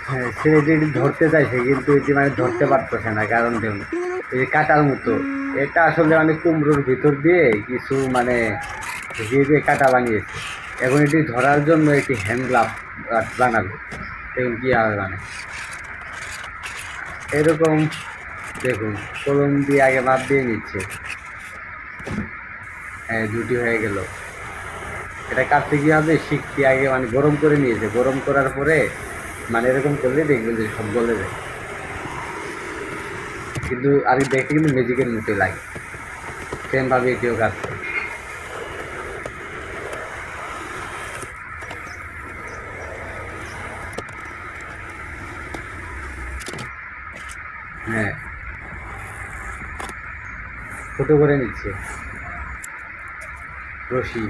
হ্যাঁ, সে এটি ধরতে চাইছে কিন্তু এটি মানে ধরতে পারতেছে না, কারণ দেখুন এই যে কাটার মতো, এটা আসলে মানে কুমড়োর ভিতর দিয়ে কিছু মানে ঢুকিয়ে দিয়ে কাটা বানিয়েছে। এখন এটি ধরার জন্য এটি হ্যান্ড গ্লাভ বানাবে, দেখুন কীভাবে মানে এরকম। দেখুন কলম দিয়ে আগে মাপ দিয়ে নিচ্ছে। হ্যাঁ, দুটি হয়ে গেল। এটা কাটতে কী হবে, শিখতে আগে মানে গরম করে নিয়েছে, গরম করার পরে মানে এরকম করলে দেখবেন যে সব গলে যায়। কিন্তু আর দেখতে কিন্তু ম্যাজিকের মতোই লাগে, সেমভাবে এটিও কাটছে। হ্যাঁ, ছোটো করে নিচ্ছে রশি।